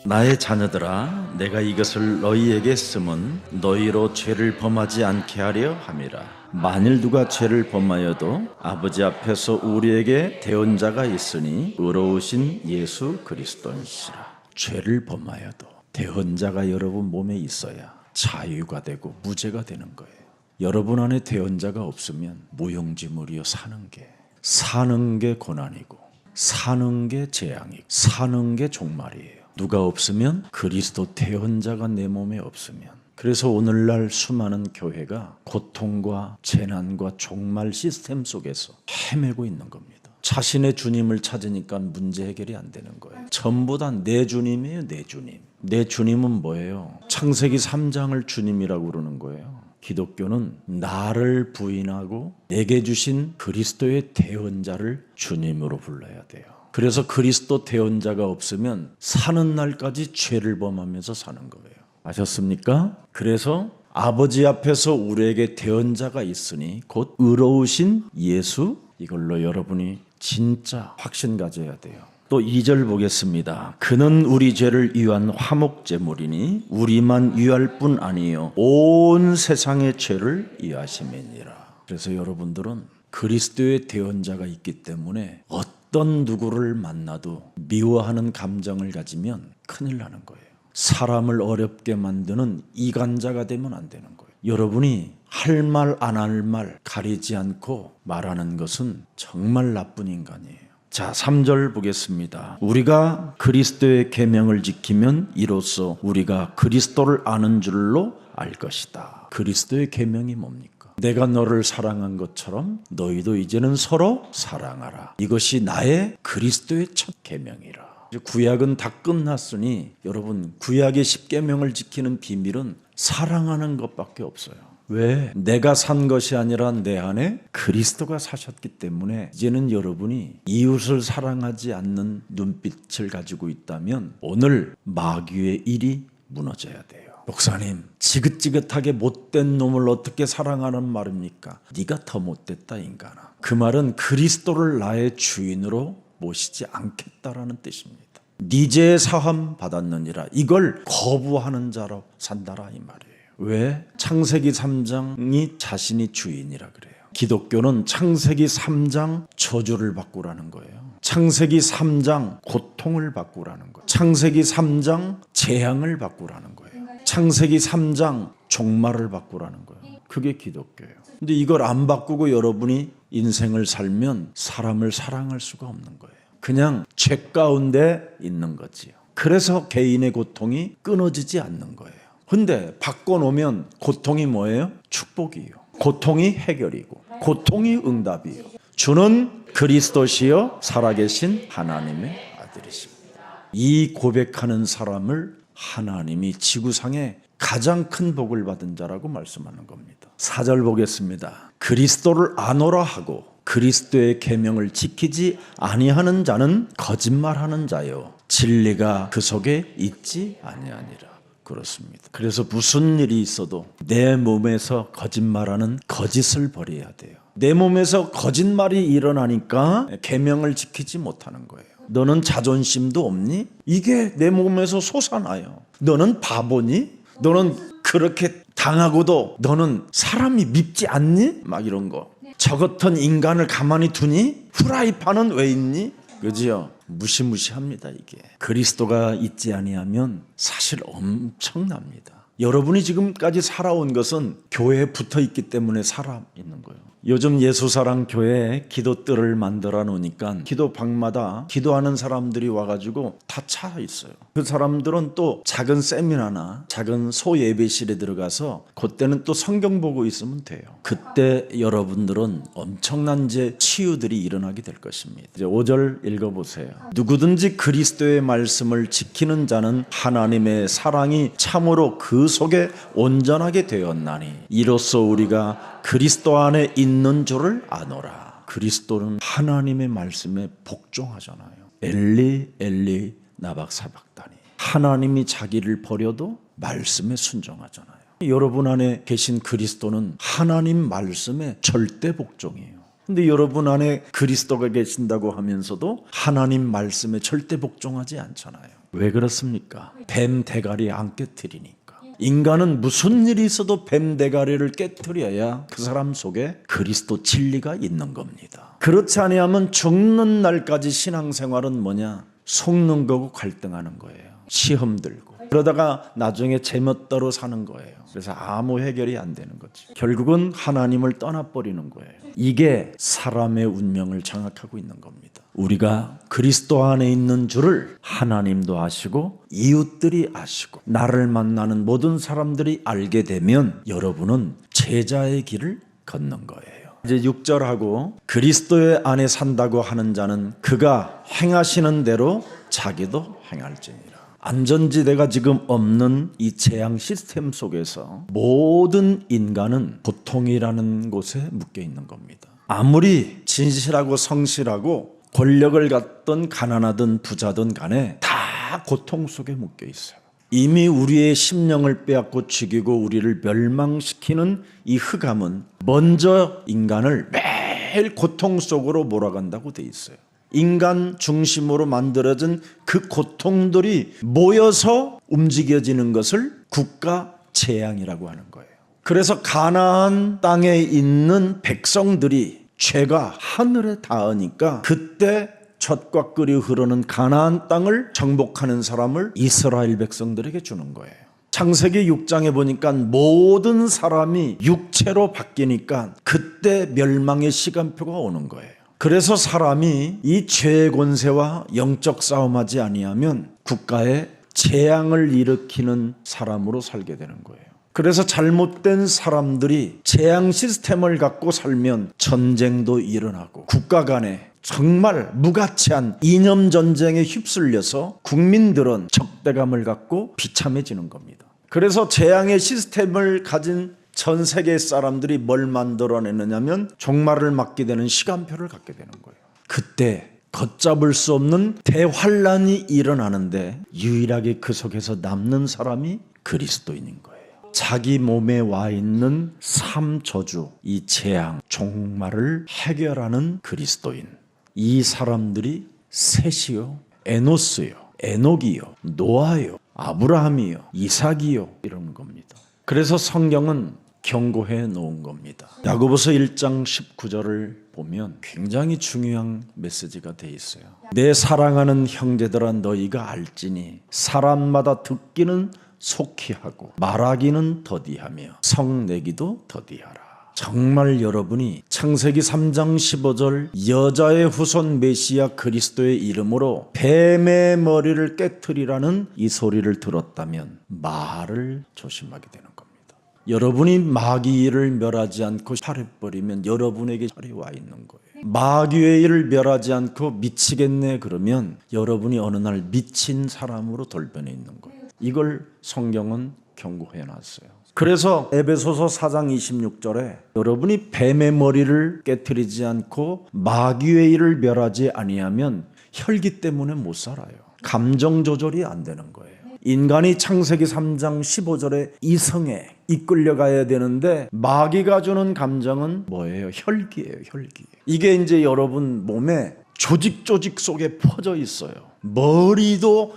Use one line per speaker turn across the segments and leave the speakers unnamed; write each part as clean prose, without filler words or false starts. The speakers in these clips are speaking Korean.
나의 자녀들아, 내가 이것을 너희에게 쓰면 너희로 죄를 범하지 않게 하려 함이라. 만일 누가 죄를 범하여도 아버지 앞에서 우리에게 대언자가 있으니 의로우신 예수 그리스도니시라. 죄를 범하여도 대언자가 여러분 몸에 있어야 자유가 되고 무죄가 되는 거예요. 여러분 안에 대언자가 없으면 무용지물이요, 사는 게 고난이고 사는 게 재앙이고 사는 게 종말이에요. 누가 없으면 그리스도 대언자가 내 몸에 없으면, 그래서 오늘날 수많은 교회가 고통과 재난과 종말 시스템 속에서 헤매고 있는 겁니다. 자신의 주님을 찾으니까 문제 해결이 안 되는 거예요. 전부 다 내 주님이에요. 내 주님. 내 주님은 뭐예요? 창세기 3장을 주님이라고 그러는 거예요. 기독교는 나를 부인하고 내게 주신 그리스도의 대언자를 주님으로 불러야 돼요. 그래서 그리스도 대언자가 없으면 사는 날까지 죄를 범하면서 사는 거예요. 아셨습니까? 그래서 아버지 앞에서 우리에게 대언자가 있으니 곧 의로우신 예수, 이걸로 여러분이 진짜 확신 가져야 돼요. 또 2절 보겠습니다. 그는 우리 죄를 위한 화목제물이니 우리만 위할 뿐 아니요 온 세상의 죄를 위하심이니라. 그래서 여러분들은 그리스도의 대언자가 있기 때문에 어떤 누구를 만나도 미워하는 감정을 가지면 큰일 나는 거예요. 사람을 어렵게 만드는 이간자가 되면 안 되는 거예요. 여러분이 할 말 안 할 말 가리지 않고 말하는 것은 정말 나쁜 인간이에요. 자, 3절 보겠습니다. 우리가 그리스도의 계명을 지키면 이로써 우리가 그리스도를 아는 줄로 알 것이다. 그리스도의 계명이 뭡니까? 내가 너를 사랑한 것처럼 너희도 이제는 서로 사랑하라. 이것이 나의 그리스도의 첫 계명이라. 구약은 다 끝났으니 여러분, 구약의 10계명을 지키는 비밀은 사랑하는 것밖에 없어요. 왜? 내가 산 것이 아니라 내 안에 그리스도가 사셨기 때문에 이제는 여러분이 이웃을 사랑하지 않는 눈빛을 가지고 있다면 오늘 마귀의 일이 무너져야 돼요. 목사님, 지긋지긋하게 못된 놈을 어떻게 사랑하는 말입니까? 네가 더 못됐다 인간아. 그 말은 그리스도를 나의 주인으로 모시지 않겠다라는 뜻입니다. 네 죄 사함 받았느니라. 이걸 거부하는 자로 산다라 이 말이에요. 왜? 창세기 3장이 자신이 주인이라 그래요. 기독교는 창세기 3장 저주를 바꾸라는 거예요. 창세기 3장 고통을 바꾸라는 거예요. 창세기 3장 재앙을 바꾸라는 거예요. 창세기 3장 종말을 바꾸라는 거예요. 그게 기독교예요. 근데 이걸 안 바꾸고 여러분이 인생을 살면 사람을 사랑할 수가 없는 거예요. 그냥 죄 가운데 있는 거지요. 그래서 개인의 고통이 끊어지지 않는 거예요. 근데 바꿔놓으면 고통이 뭐예요? 축복이에요. 고통이 해결이고 고통이 응답이에요. 주는 그리스도시요 살아계신 하나님의 아들이십니다. 이 고백하는 사람을 하나님이 지구상에 가장 큰 복을 받은 자라고 말씀하는 겁니다. 4절 보겠습니다. 그리스도를 아노라 하고 그리스도의 계명을 지키지 아니하는 자는 거짓말하는 자요 진리가 그 속에 있지 아니하니라. 그렇습니다. 그래서 무슨 일이 있어도 내 몸에서 거짓말하는 거짓을 버려야 돼요. 내 몸에서 거짓말이 일어나니까 계명을 지키지 못하는 거예요. 너는 자존심도 없니? 이게 내 몸에서 솟아나요. 너는 바보니? 너는 그렇게 당하고도 너는 사람이 밉지 않니? 막 이런 거. 저 같은 인간을 가만히 두니? 프라이팬은 왜 있니? 그지요? 무시무시합니다. 이게 그리스도가 있지 아니하면 사실 엄청납니다. 여러분이 지금까지 살아온 것은 교회에 붙어 있기 때문에 살아 있는 거예요. 요즘 예수사랑 교회에 기도뜰을 만들어 놓으니까 기도 방마다 기도하는 사람들이 와가지고 다 차 있어요. 그 사람들은 또 작은 세미나나 작은 소예배실에 들어가서 그때는 또 성경 보고 있으면 돼요. 그때 여러분들은 엄청난 이제 치유들이 일어나게 될 것입니다. 이제 5절 읽어보세요. 누구든지 그리스도의 말씀을 지키는 자는 하나님의 사랑이 참으로 그 속에 온전하게 되었나니 이로써 우리가 그리스도 안에 있는 줄을 아노라. 그리스도는 하나님의 말씀에 복종하잖아요. 엘리 엘리 나박사박다니. 하나님이 자기를 버려도 말씀에 순종하잖아요. 여러분 안에 계신 그리스도는 하나님 말씀에 절대 복종이에요. 근데 여러분 안에 그리스도가 계신다고 하면서도 하나님 말씀에 절대 복종하지 않잖아요. 왜 그렇습니까? 뱀 대가리 안 깨트리니까. 인간은 무슨 일이 있어도 뱀 대가리를 깨트려야 그 사람 속에 그리스도 진리가 있는 겁니다. 그렇지 아니하면 죽는 날까지 신앙생활은 뭐냐? 속는 거고 갈등하는 거예요. 시험 들고 그러다가 나중에 제멋대로 사는 거예요. 그래서 아무 해결이 안 되는 거지. 결국은 하나님을 떠나버리는 거예요. 이게 사람의 운명을 장악하고 있는 겁니다. 우리가 그리스도 안에 있는 줄을 하나님도 아시고 이웃들이 아시고 나를 만나는 모든 사람들이 알게 되면 여러분은 제자의 길을 걷는 거예요. 이제 6절하고 그리스도의 안에 산다고 하는 자는 그가 행하시는 대로 자기도 행할지니라. 안전지대가 지금 없는 이 재앙 시스템 속에서 모든 인간은 고통이라는 곳에 묶여 있는 겁니다. 아무리 진실하고 성실하고 권력을 갖던 가난하든 부자든 간에 다 고통 속에 묶여 있어요. 이미 우리의 심령을 빼앗고 죽이고 우리를 멸망시키는 이 흑암은 먼저 인간을 매일 고통 속으로 몰아간다고 돼 있어요. 인간 중심으로 만들어진 그 고통들이 모여서 움직여지는 것을 국가 재앙이라고 하는 거예요. 그래서 가나안 땅에 있는 백성들이 죄가 하늘에 닿으니까 그때 젖과 꿀이 흐르는 가나안 땅을 정복하는 사람을 이스라엘 백성들에게 주는 거예요. 창세기 6장에 보니까 모든 사람이 육체로 바뀌니까 그때 멸망의 시간표가 오는 거예요. 그래서 사람이 이 죄의 권세와 영적 싸움하지 아니하면 국가에 재앙을 일으키는 사람으로 살게 되는 거예요. 그래서 잘못된 사람들이 재앙 시스템을 갖고 살면 전쟁도 일어나고 국가 간에 정말 무가치한 이념 전쟁에 휩쓸려서 국민들은 적대감을 갖고 비참해지는 겁니다. 그래서 재앙의 시스템을 가진 전 세계 사람들이 뭘 만들어내느냐면 종말을 맞게 되는 시간표를 갖게 되는 거예요. 그때 걷잡을 수 없는 대환란이 일어나는데 유일하게 그 속에서 남는 사람이 그리스도인인 거예요. 자기 몸에 와 있는 삶 저주, 이 재앙, 종말을 해결하는 그리스도인. 이 사람들이 셋이요, 에노스요, 에녹이요, 노아요, 아브라함이요, 이삭이요 이런 겁니다. 그래서 성경은 경고해 놓은 겁니다. 야고보서 1장 19절을 보면 굉장히 중요한 메시지가 돼 있어요. 내 사랑하는 형제들아 너희가 알지니 사람마다 듣기는 속히 하고 말하기는 더디하며 성내기도 더디하라. 정말 여러분이 창세기 3장 15절 여자의 후손 메시아 그리스도의 이름으로 뱀의 머리를 깨트리라는 이 소리를 들었다면 말을 조심하게 되는 겁니다. 여러분이 마귀를 멸하지 않고 살해버리면 여러분에게 살이 와 있는 거예요. 마귀의 일을 멸하지 않고 미치겠네 그러면 여러분이 어느 날 미친 사람으로 돌변해 있는 거예요. 이걸 성경은 경고해 놨어요. 그래서 에베소서 4장 26절에 여러분이 뱀의 머리를 깨트리지 않고 마귀의 일을 멸하지 아니하면 혈기 때문에 못 살아요. 감정 조절이 안 되는 거예요. 인간이 창세기 3장 15절에 이성에 이끌려가야 되는데 마귀가 주는 감정은 뭐예요? 혈기예요. 혈기. 이게 이제 여러분 몸에 조직 속에 퍼져 있어요. 머리도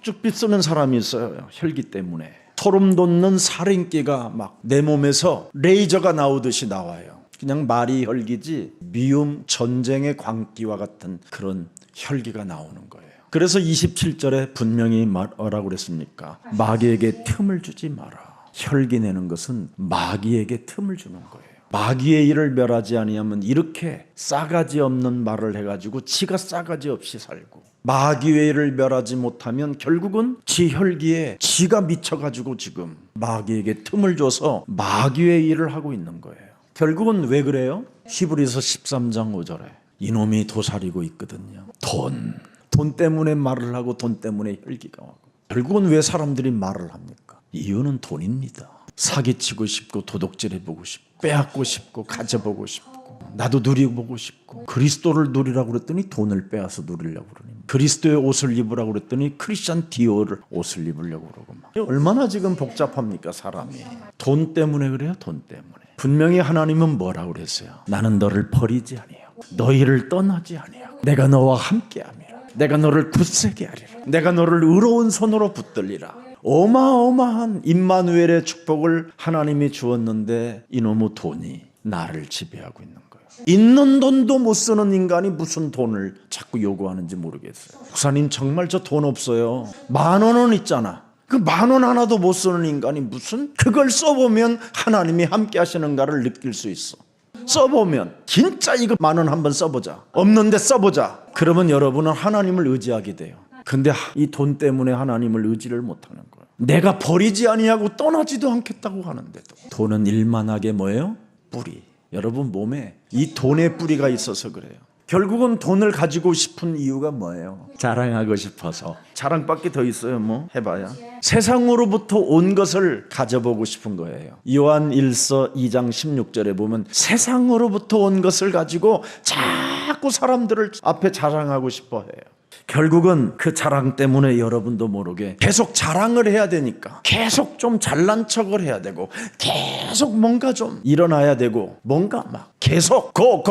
쭉쭉 쓰는 사람이 있어요. 혈기 때문에. 소름 돋는 살인기가 막 내 몸에서 레이저가 나오듯이 나와요. 그냥 말이 혈기지 미움 전쟁의 광기와 같은 그런 혈기가 나오는 거예요. 그래서 27절에 분명히 뭐라고 그랬습니까? 마귀에게 틈을 주지 마라. 혈기 내는 것은 마귀에게 틈을 주는 거예요. 마귀의 일을 멸하지 아니하면 이렇게 싸가지 없는 말을 해가지고 지가 싸가지 없이 살고 마귀의 일을 멸하지 못하면 결국은 지 혈기에 지가 미쳐가지고 지금 마귀에게 틈을 줘서 마귀의 일을 하고 있는 거예요. 결국은 왜 그래요? 히브리서 13장 5절에 이놈이 도사리고 있거든요. 돈 때문에 말을 하고 돈 때문에 혈기가 오고. 결국은 왜 사람들이 말을 합니까? 이유는 돈입니다. 사기치고 싶고 도둑질해보고 싶고 빼앗고 싶고 가져보고 싶고 나도 누리고 싶고 그리스도를 누리라고 그랬더니 돈을 빼앗아 누리려고 그러니 그리스도의 옷을 입으라고 그랬더니 크리스찬 디오를 옷을 입으려고 그러고 막. 얼마나 지금 복잡합니까 사람이. 돈 때문에 그래요. 돈 때문에. 분명히 하나님은 뭐라고 그랬어요? 나는 너를 버리지 아니하고 너희를 떠나지 아니하고 내가 너와 함께함이라. 내가 너를 굳세게 하리라. 내가 너를 의로운 손으로 붙들리라. 어마어마한 임마누엘의 축복을 하나님이 주었는데 이놈의 돈이 나를 지배하고 있는 거예요. 있는 돈도 못 쓰는 인간이 무슨 돈을 자꾸 요구하는지 모르겠어요. 목사님 정말 저 돈 없어요. 10,000원은 있잖아. 그 10,000원 하나도 못 쓰는 인간이 무슨 그걸 써보면 하나님이 함께 하시는가를 느낄 수 있어. 써보면 진짜 이거 10,000원 한번 써보자. 없는데 써보자. 그러면 여러분은 하나님을 의지하게 돼요. 근데 이 돈 때문에 하나님을 의지를 못하는 거예요. 내가 버리지 아니하고 떠나지도 않겠다고 하는데도. 돈은 일만하게 뭐예요? 뿌리. 여러분 몸에 이 돈의 뿌리가 있어서 그래요. 결국은 돈을 가지고 싶은 이유가 뭐예요? 자랑하고 싶어서. 자랑밖에 더 있어요? 뭐 해봐야. 세상으로부터 온 것을 가져보고 싶은 거예요. 요한 1서 2장 16절에 보면 세상으로부터 온 것을 가지고 자꾸 사람들을 앞에 자랑하고 싶어 해요. 결국은 그 자랑 때문에 여러분도 모르게 계속 자랑을 해야 되니까 계속 좀 잘난 척을 해야 되고 계속 뭔가 좀 일어나야 되고 뭔가 막 계속 고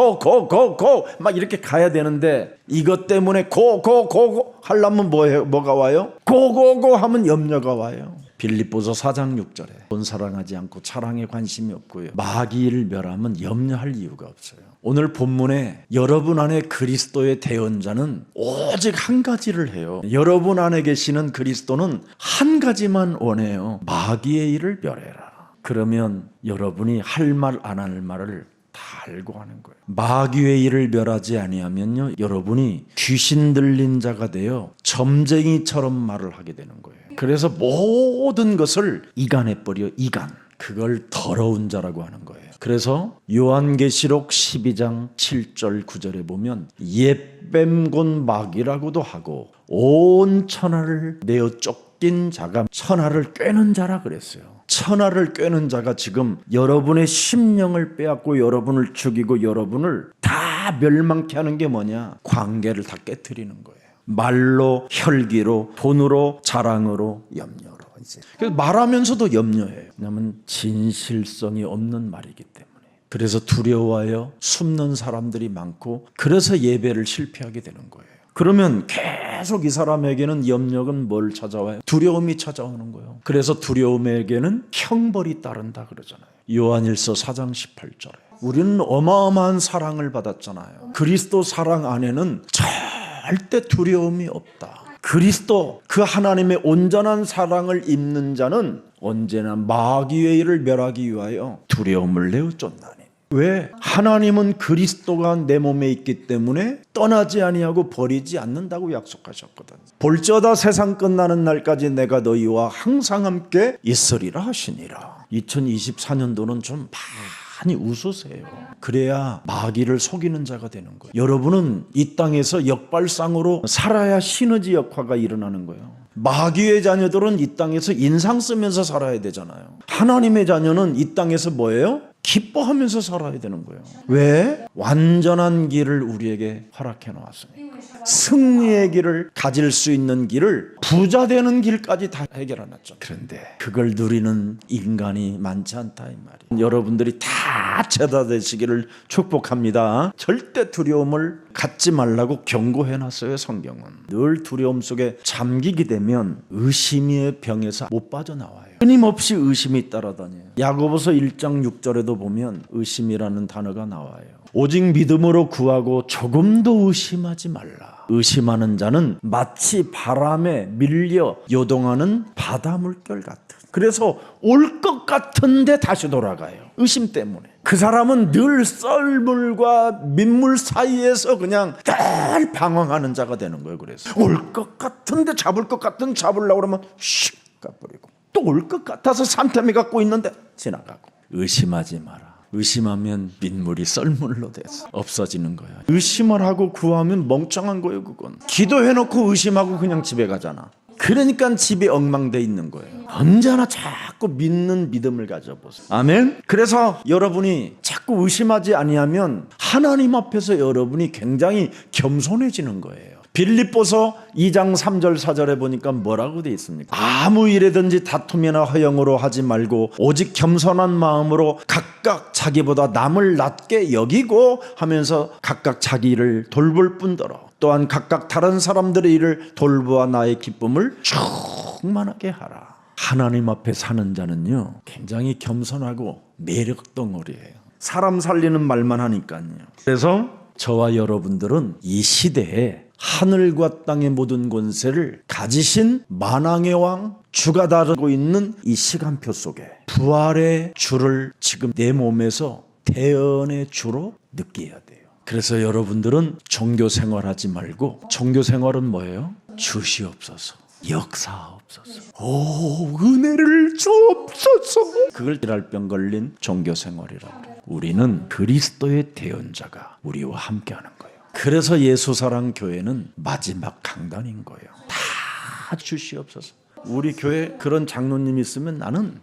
막 이렇게 가야 되는데 이것 때문에 고 하려면 뭐가 와요? 고고고 하면 염려가 와요. 빌립보서 4장 6절에 돈 사랑하지 않고 자랑에 관심이 없고요. 마귀를 멸하면 염려할 이유가 없어요. 오늘 본문에 여러분 안에 그리스도의 대언자는 오직 한 가지를 해요. 여러분 안에 계시는 그리스도는 한 가지만 원해요. 마귀의 일을 멸해라. 그러면 여러분이 할 말 안 할 말을 다 알고 하는 거예요. 마귀의 일을 멸하지 아니하면요, 여러분이 귀신 들린 자가 되어 점쟁이처럼 말을 하게 되는 거예요. 그래서 모든 것을 이간해버려. 이간. 그걸 더러운 자라고 하는 거예요. 그래서 요한계시록 12장 7절 9절에 보면 옛뱀곤 마귀라고도 하고 온 천하를 내어 쫓긴 자가 천하를 꿰는 자라 그랬어요. 천하를 꿰는 자가 지금 여러분의 심령을 빼앗고 여러분을 죽이고 여러분을 다 멸망케 하는 게 뭐냐? 관계를 다 깨트리는 거예요. 말로, 혈기로, 돈으로, 자랑으로, 염려로. 그래서 말하면서도 염려해요. 왜냐하면 진실성이 없는 말이기 때문에. 그래서 두려워하여 숨는 사람들이 많고 그래서 예배를 실패하게 되는 거예요. 그러면 계속 이 사람에게는 염려는 뭘 찾아와요? 두려움이 찾아오는 거예요. 그래서 두려움에게는 형벌이 따른다 그러잖아요. 요한일서 4장 18절에 우리는 어마어마한 사랑을 받았잖아요. 그리스도 사랑 안에는 절대 두려움이 없다. 그리스도 그 하나님의 온전한 사랑을 입는 자는 언제나 마귀의 일을 멸하기 위하여 두려움을 내어 쫓나니. 왜? 하나님은 그리스도가 내 몸에 있기 때문에 떠나지 아니하고 버리지 않는다고 약속하셨거든. 볼지어다 세상 끝나는 날까지 내가 너희와 항상 함께 있으리라 하시니라. 2024년도는 좀 많이 웃으세요. 그래야 마귀를 속이는 자가 되는 거예요. 여러분은 이 땅에서 역발상으로 살아야 시너지 역화가 일어나는 거예요. 마귀의 자녀들은 이 땅에서 인상 쓰면서 살아야 되잖아요. 하나님의 자녀는 이 땅에서 뭐예요? 기뻐하면서 살아야 되는 거예요. 왜? 완전한 길을 우리에게 허락해 놓았으니까. 승리의 길을 가질 수 있는 길을 부자 되는 길까지 다 해결해 놨죠. 그런데 그걸 누리는 인간이 많지 않다 이 말이에요. 여러분들이 다 제다 되시기를 축복합니다. 절대 두려움을 갖지 말라고 경고해 놨어요. 성경은. 늘 두려움 속에 잠기게 되면 의심의 병에서 못 빠져나와요. 끊임없이 의심이 따라다녀요. 야고보서 1장 6절에도 보면 의심이라는 단어가 나와요. 오직 믿음으로 구하고 조금도 의심하지 말라. 의심하는 자는 마치 바람에 밀려 요동하는 바다 물결 같은. 그래서 올 것 같은데 다시 돌아가요. 의심 때문에. 그 사람은 늘 썰물과 민물 사이에서 그냥 늘 방황하는 자가 되는 거예요. 그래서 올 것 같은데 잡을 것 같은 잡으려고 그러면 슉 가버리고 또 올 것 같아서 산더미 갖고 있는데 지나가고. 의심하지 마라. 의심하면 민물이 썰물로 돼서 없어지는 거야. 의심을 하고 구하면 멍청한 거예요. 그건 기도해놓고 의심하고 그냥 집에 가잖아. 그러니까 집이 엉망돼 있는 거예요. 언제나 자꾸 믿는 믿음을 가져보세요. 아멘. 그래서 여러분이 자꾸 의심하지 아니하면 하나님 앞에서 여러분이 굉장히 겸손해지는 거예요. 빌립보서 2장 3절 4절에 보니까 뭐라고 돼 있습니까? 아무 일에든지 다툼이나 허영으로 하지 말고 오직 겸손한 마음으로 각각 자기보다 남을 낮게 여기고 하면서 각각 자기 일을 돌볼 뿐더러 또한 각각 다른 사람들의 일을 돌보아 나의 기쁨을 충만하게 하라. 하나님 앞에 사는 자는요 굉장히 겸손하고 매력 덩어리예요. 사람 살리는 말만 하니까요. 그래서 저와 여러분들은 이 시대에 하늘과 땅의 모든 권세를 가지신 만왕의 왕 주가 다루고 있는 이 시간표 속에 부활의 주를 지금 내 몸에서 태연의 주로 느껴야 돼요. 그래서 여러분들은 종교 생활하지 말고, 종교 생활은 뭐예요? 주시옵소서, 역사옵소서, 오 은혜를 주옵소서, 그걸 일할병 걸린 종교 생활이라고 그래요. 우리는 그리스도의 대언자가 우리와 함께하는 거예요. 그래서 예수사랑 교회는 마지막 강단인 거예요. 다 주시옵소서. 우리 교회 그런 장로님 있으면 나는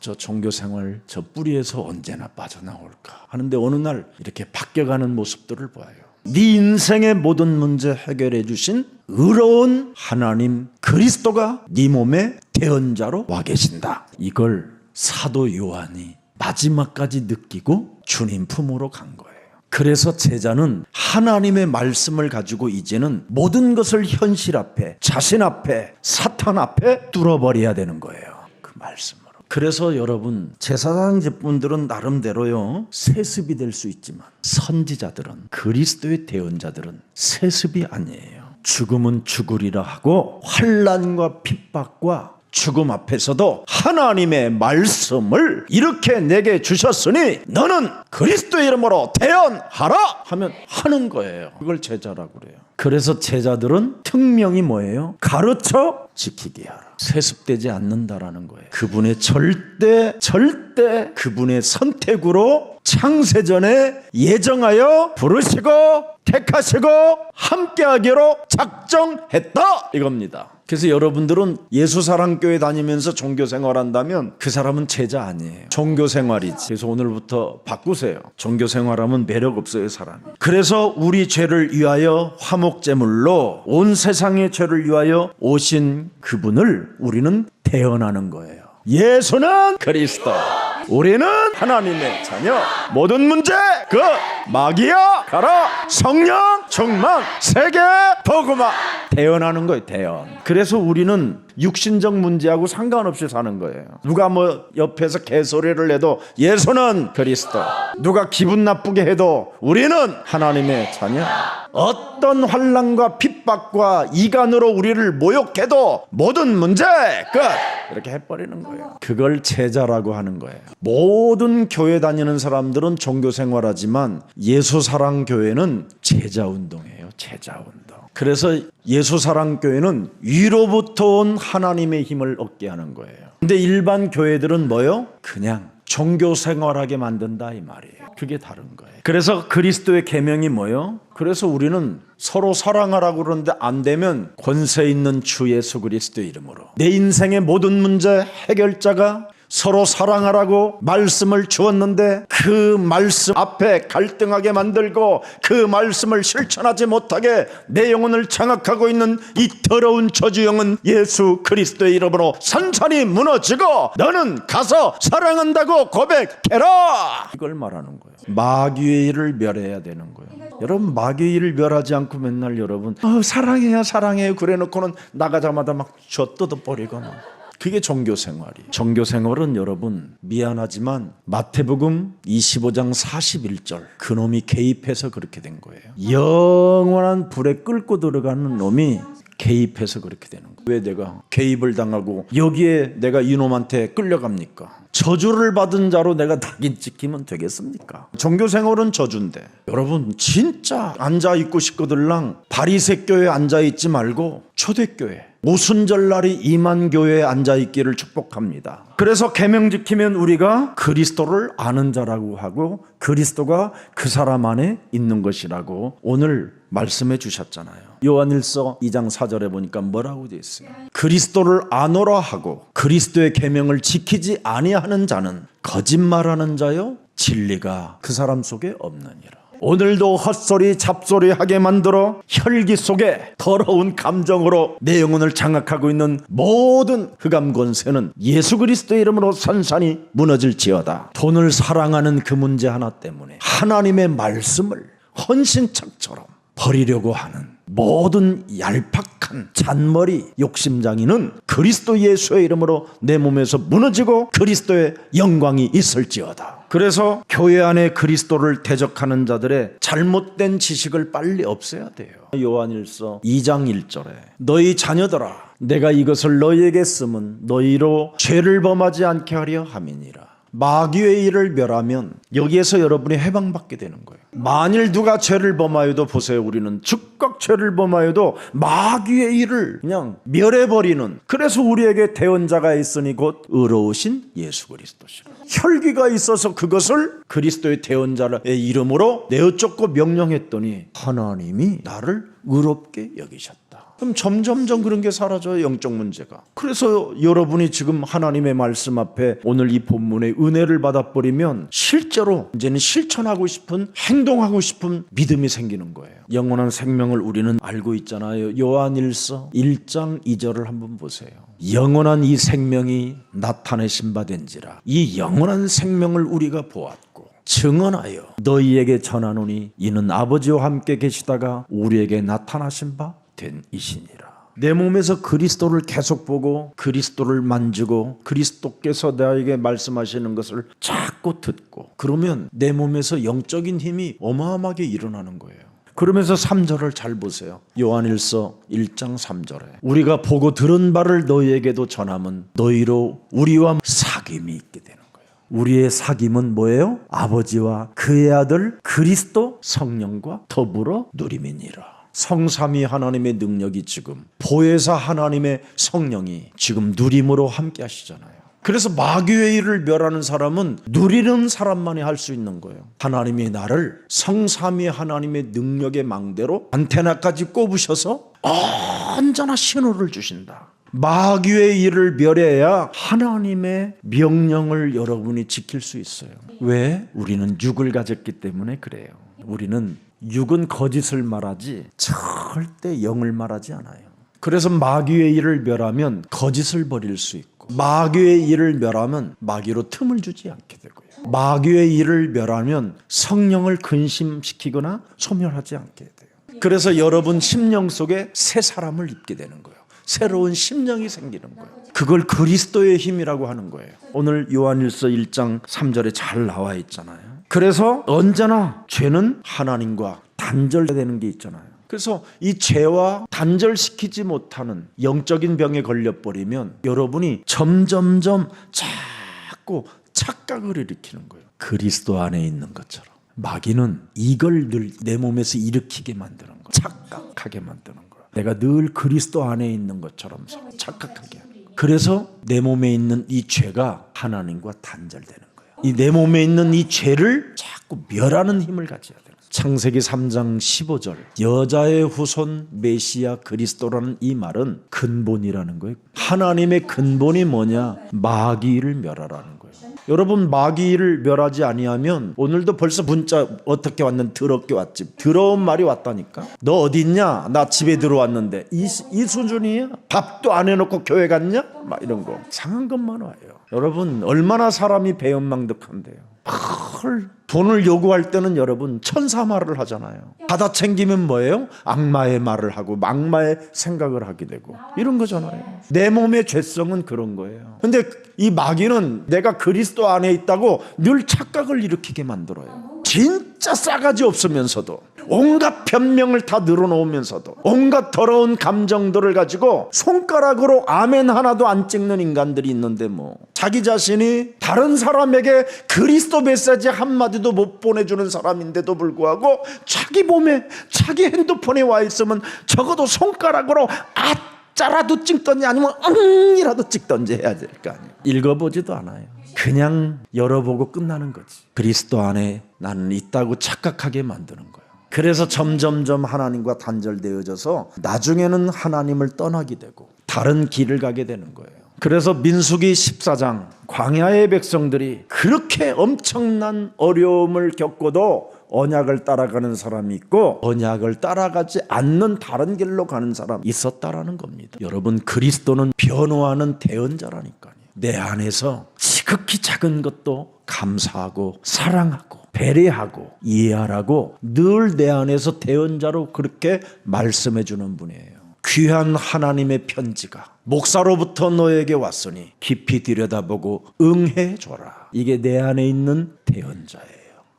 저 종교생활 저 뿌리에서 언제나 빠져나올까 하는데 어느 날 이렇게 바뀌어가는 모습들을 보아요. 네 인생의 모든 문제 해결해 주신 의로운 하나님 그리스도가 네 몸의 대언자로 와 계신다. 이걸 사도 요한이 마지막까지 느끼고 주님 품으로 간 거예요. 그래서 제자는 하나님의 말씀을 가지고 이제는 모든 것을 현실 앞에, 자신 앞에, 사탄 앞에 뚫어버려야 되는 거예요. 그 말씀으로. 그래서 여러분, 제사장 직분들은 나름대로요 세습이 될 수 있지만 선지자들은, 그리스도의 대언자들은 세습이 아니에요. 죽음은 죽으리라 하고 환난과 핍박과 죽음 앞에서도 하나님의 말씀을 이렇게 내게 주셨으니 너는 그리스도의 이름으로 대언하라 하면 하는 거예요. 그걸 제자라고 그래요. 그래서 제자들은 특명이 뭐예요? 가르쳐 지키게 하라. 세습되지 않는다라는 거예요. 그분의 절대 그분의 선택으로 창세전에 예정하여 부르시고 택하시고 함께하기로 작정했다 이겁니다. 그래서 여러분들은 예수사랑교회 다니면서 종교생활한다면 그 사람은 제자 아니에요. 종교생활이지. 그래서 오늘부터 바꾸세요. 종교생활하면 매력 없어요 사람이. 그래서 우리 죄를 위하여 화목제물로 온 세상의 죄를 위하여 오신 그분을 우리는 대언하는 거예요. 예수는 그리스도, 우리는 하나님의 자녀. 모든 문제 그 마귀야 가라, 성령 충만, 세계 복음화 대언하는 거예요. 대언. 그래서 우리는 육신적 문제하고 상관없이 사는 거예요. 누가 뭐 옆에서 개소리를 해도 예수는 그리스도, 누가 기분 나쁘게 해도 우리는 하나님의 자녀. 어떤 환난과 핍박과 이간으로 우리를 모욕해도 모든 문제 끝 이렇게 해버리는 거예요. 그걸 제자라고 하는 거예요. 모든 교회 다니는 사람들은 종교생활하지만 예수사랑교회는 제자운동이에요. 제자운동. 그래서 예수사랑교회는 위로부터 온 하나님의 힘을 얻게 하는 거예요. 근데 일반 교회들은 뭐요? 그냥 종교생활하게 만든다 이 말이에요. 그게 다른 거예요. 그래서 그리스도의 계명이 뭐예요? 그래서 우리는 서로 사랑하라고 그러는데 안 되면 권세 있는 주 예수 그리스도의 이름으로 내 인생의 모든 문제 해결자가 서로 사랑하라고 말씀을 주었는데 그 말씀 앞에 갈등하게 만들고 그 말씀을 실천하지 못하게 내 영혼을 장악하고 있는 이 더러운 저주영은 예수 그리스도의 이름으로 산산이 무너지고 너는 가서 사랑한다고 고백해라. 이걸 말하는 거예요. 마귀의 일을 멸해야 되는 거예요. 여러분, 마귀의 일을 멸하지 않고 맨날 여러분 사랑해요 사랑해요 그래 놓고는 나가자마자 막 저 뜯어버리고 막. 그게 종교생활이에요. 종교생활은 여러분 미안하지만 마태복음 25장 41절 그놈이 개입해서 그렇게 된 거예요. 영원한 불에 끌고 들어가는 놈이 개입해서 그렇게 되는 거예요. 왜 내가 개입을 당하고 여기에 내가 이놈한테 끌려갑니까? 저주를 받은 자로 내가 낙인 찍히면 되겠습니까? 종교생활은 저주인데 여러분 진짜 앉아있고 싶거들랑 바리새교회에 앉아있지 말고 초대교회 오순절날이 이만교회에 앉아있기를 축복합니다. 그래서 계명 지키면 우리가 그리스도를 아는 자라고 하고 그리스도가 그 사람 안에 있는 것이라고 오늘 말씀해 주셨잖아요. 요한일서 2장 4절에 보니까 뭐라고 되어 있어요? 그리스도를 아노라 하고 그리스도의 계명을 지키지 아니하는 자는 거짓말하는 자요 진리가 그 사람 속에 없느니라. 오늘도 헛소리 잡소리하게 만들어 혈기 속에 더러운 감정으로 내 영혼을 장악하고 있는 모든 흑암 권세는 예수 그리스도의 이름으로 산산이 무너질지어다. 돈을 사랑하는 그 문제 하나 때문에 하나님의 말씀을 헌신짝처럼 버리려고 하는 모든 얄팍한 잔머리 욕심장이는 그리스도 예수의 이름으로 내 몸에서 무너지고 그리스도의 영광이 있을지어다. 그래서 교회 안에 그리스도를 대적하는 자들의 잘못된 지식을 빨리 없애야 돼요. 요한일서 2장 1절에 너희 자녀들아 내가 이것을 너희에게 쓰면 너희로 죄를 범하지 않게 하려 함이니라. 마귀의 일을 멸하면 여기에서 여러분이 해방받게 되는 거예요. 만일 누가 죄를 범하여도, 보세요, 우리는 즉각 죄를 범하여도 마귀의 일을 그냥 멸해버리는, 그래서 우리에게 대언자가 있으니 곧 의로우신 예수 그리스도시라. 혈기가 있어서 그것을 그리스도의 대언자의 이름으로 내어쫓고 명령했더니 하나님이 나를 의롭게 여기셨다. 그럼 점점점 그런 게 사라져요, 영적 문제가. 그래서 여러분이 지금 하나님의 말씀 앞에 오늘 이 본문의 은혜를 받아버리면 실제로 이제는 실천하고 싶은, 행동하고 싶은 믿음이 생기는 거예요. 영원한 생명을 우리는 알고 있잖아요. 요한일서 1장 2절을 한번 보세요. 영원한 이 생명이 나타내신 바 된지라. 이 영원한 생명을 우리가 보았고 증언하여 너희에게 전하노니 이는 아버지와 함께 계시다가 우리에게 나타나신 바 된 이시니라. 내 몸에서 그리스도를 계속 보고 그리스도를 만지고 그리스도께서 나에게 말씀하시는 것을 자꾸 듣고, 그러면 내 몸에서 영적인 힘이 어마어마하게 일어나는 거예요. 그러면서 3절을 잘 보세요. 요한일서 1장 3절에 우리가 보고 들은 바를 너희에게도 전함은 너희로 우리와 사귐이 있게 되는 거예요. 우리의 사귐은 뭐예요? 아버지와 그의 아들 그리스도 성령과 더불어 누림이니라. 성삼위 하나님의 능력이 지금 보혜사 하나님의 성령이 지금 누림으로 함께 하시잖아요. 그래서 마귀의 일을 멸하는 사람은 누리는 사람만이 할 수 있는 거예요. 하나님이 나를 성삼위 하나님의 능력의 망대로 안테나까지 꼽으셔서 언제나 신호를 주신다. 마귀의 일을 멸해야 하나님의 명령을 여러분이 지킬 수 있어요. 왜? 우리는 육을 가졌기 때문에 그래요. 우리는 육은 거짓을 말하지 절대 영을 말하지 않아요. 그래서 마귀의 일을 멸하면 거짓을 버릴 수 있고, 마귀의 일을 멸하면 마귀로 틈을 주지 않게 되고요. 마귀의 일을 멸하면 성령을 근심시키거나 소멸하지 않게 돼요. 그래서 여러분 심령 속에 새 사람을 입게 되는 거예요. 새로운 심령이 생기는 거예요. 그걸 그리스도의 힘이라고 하는 거예요. 오늘 요한일서 1장 3절에 잘 나와 있잖아요. 그래서 언제나 죄는 하나님과 단절되는 게 있잖아요. 그래서 이 죄와 단절시키지 못하는 영적인 병에 걸려버리면 여러분이 점점점 자꾸 착각을 일으키는 거예요. 그리스도 안에 있는 것처럼. 마귀는 이걸 늘 내 몸에서 일으키게 만드는 거예요. 착각하게 만드는 거예요. 내가 늘 그리스도 안에 있는 것처럼 착각하게 하는 거예요. 그래서 내 몸에 있는 이 죄가 하나님과 단절되는 거예요. 이 내 몸에 있는 이 죄를 자꾸 멸하는 힘을 가져야 돼요. 창세기 3장 15절 여자의 후손 메시아 그리스도라는 이 말은 근본이라는 거예요. 하나님의 근본이 뭐냐? 마귀를 멸하라는 거예요. 여러분, 마귀를 멸하지 아니하면 오늘도 벌써 문자 어떻게 왔는 더럽게 왔지. 더러운 말이 왔다니까. 너 어디 있냐? 나 집에 들어왔는데. 이 수준이야? 밥도 안 해놓고 교회 갔냐? 막 이런 거. 상한 것만 와요. 여러분, 얼마나 사람이 배은망덕한데요. 돈을 요구할 때는 여러분 천사 말을 하잖아요. 받아 챙기면 뭐예요? 악마의 말을 하고 악마의 생각을 하게 되고 이런 거잖아요. 내 몸의 죄성은 그런 거예요. 근데 이 마귀는 내가 그리스도 안에 있다고 늘 착각을 일으키게 만들어요. 진짜 싸가지 없으면서도 온갖 변명을 다 늘어놓으면서도 온갖 더러운 감정들을 가지고 손가락으로 아멘 하나도 안 찍는 인간들이 있는데, 뭐 자기 자신이 다른 사람에게 그리스도 메시지 한마디도 못 보내주는 사람인데도 불구하고 자기 몸에, 자기 핸드폰에 와 있으면 적어도 손가락으로 아짜라도 찍던지 아니면 이라도 찍던지 해야 될 거 아니에요. 읽어보지도 않아요. 그냥 열어보고 끝나는 거지. 그리스도 안에 나는 있다고 착각하게 만드는 거예요. 그래서 점점점 하나님과 단절되어져서 나중에는 하나님을 떠나게 되고 다른 길을 가게 되는 거예요. 그래서 민수기 14장 광야의 백성들이 그렇게 엄청난 어려움을 겪고도 언약을 따라가는 사람이 있고 언약을 따라가지 않는 다른 길로 가는 사람이 있었다라는 겁니다. 여러분, 그리스도는 변호하는 대언자라니까요. 내 안에서 지극히 작은 것도 감사하고 사랑하고 배려하고 이해하라고 늘 내 안에서 대언자로 그렇게 말씀해 주는 분이에요. 귀한 하나님의 편지가 목사로부터 너에게 왔으니 깊이 들여다보고 응해 줘라. 이게 내 안에 있는 대언자예요.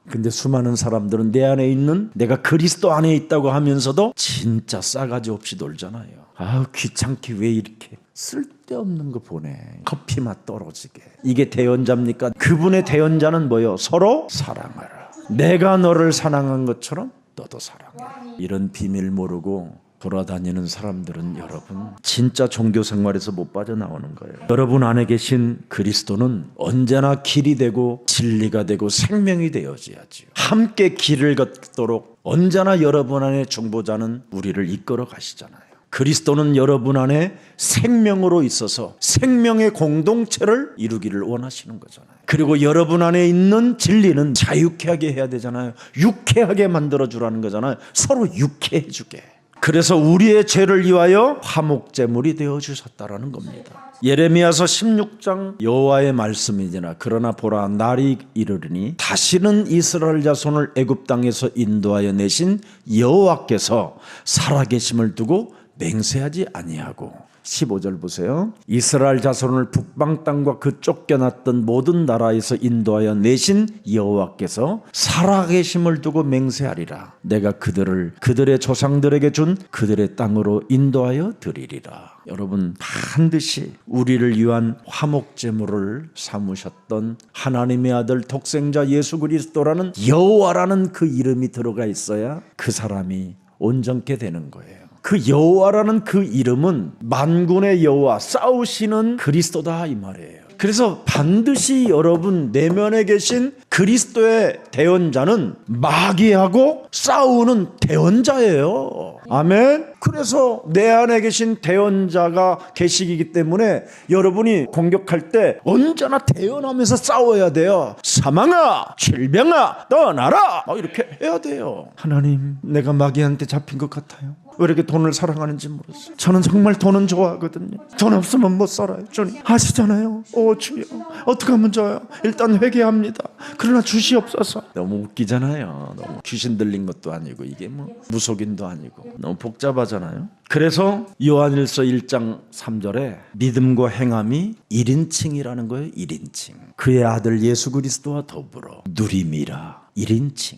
근데 수많은 사람들은 내 안에 있는, 내가 그리스도 안에 있다고 하면서도 진짜 싸가지 없이 놀잖아요. 아우, 귀찮게 왜 이렇게 쓸데없는 거 보내. 커피 맛 떨어지게. 이게 대언자입니까? 그분의 대언자는 뭐예요? 서로 사랑하라. 내가 너를 사랑한 것처럼 너도 사랑해. 이런 비밀 모르고 돌아다니는 사람들은 여러분 진짜 종교 생활에서 못 빠져나오는 거예요. 여러분 안에 계신 그리스도는 언제나 길이 되고 진리가 되고 생명이 되어져야지요. 함께 길을 걷도록 언제나 여러분 안에 중보자는 우리를 이끌어 가시잖아요. 그리스도는 여러분 안에 생명으로 있어서 생명의 공동체를 이루기를 원하시는 거잖아요. 그리고 여러분 안에 있는 진리는 자유케하게 해야 되잖아요. 유쾌하게 만들어주라는 거잖아요. 서로 유쾌해 주게. 그래서 우리의 죄를 위하여 화목제물이 되어주셨다라는 겁니다. 예레미야서 16장 여호와의 말씀이니라. 그러나 보라, 날이 이르리니 다시는 이스라엘 자손을 애굽 땅에서 인도하여 내신 여호와께서 살아계심을 두고 맹세하지 아니하고. 15절 보세요. 이스라엘 자손을 북방 땅과 그 쫓겨났던 모든 나라에서 인도하여 내신 여호와께서 살아계심을 두고 맹세하리라. 내가 그들을 그들의 조상들에게 준 그들의 땅으로 인도하여 드리리라. 여러분, 반드시 우리를 위한 화목제물을 삼으셨던 하나님의 아들 독생자 예수 그리스도라는 여호와라는 그 이름이 들어가 있어야 그 사람이 온전케 되는 거예요. 그 여호와라는 그 이름은 만군의 여호와, 싸우시는 그리스도다 이 말이에요. 그래서 반드시 여러분 내면에 계신 그리스도의 대언자는 마귀하고 싸우는 대언자예요. 아멘. 그래서 내 안에 계신 대언자가 계시기 때문에 여러분이 공격할 때 언제나 대언하면서 싸워야 돼요. 사망아, 질병아, 떠나라, 이렇게 해야 돼요. 하나님, 내가 마귀한테 잡힌 것 같아요. 왜 이렇게 돈을 사랑하는지 모르겠어요. 저는 정말 돈은 좋아하거든요. 돈 없으면 못 살아요. 주님 아시잖아요. 주여, 어떻게 하면 좋아요? 일단 회개합니다. 그러나 주시옵소서. 너무 웃기잖아요. 너무 귀신 들린 것도 아니고 이게 뭐 무속인도 아니고 너무 복잡하잖아요. 그래서 요한일서 1장 3절에 믿음과 행함이 1인칭이라는 거예요. 1인칭. 그의 아들 예수 그리스도와 더불어 누림이라. 1인칭.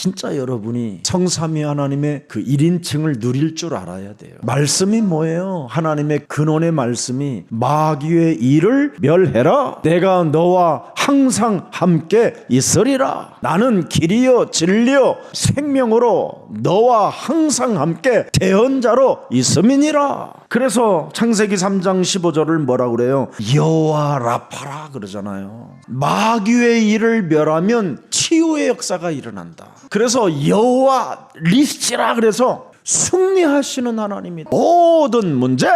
진짜 여러분이 성삼위 하나님의 그 1인칭을 누릴 줄 알아야 돼요. 말씀이 뭐예요? 하나님의 근원의 말씀이 마귀의 일을 멸해라. 내가 너와 항상 함께 있으리라. 나는 길이요 진리요 생명으로 너와 항상 함께 대언자로 있음이니라. 그래서 창세기 3장 15절을 뭐라고 그래요? 여호와 라파라 그러잖아요. 마귀의 일을 멸하면 치유의 역사가 일어난다. 그래서 여호와 리시라, 그래서 승리하시는 하나님이 모든 문제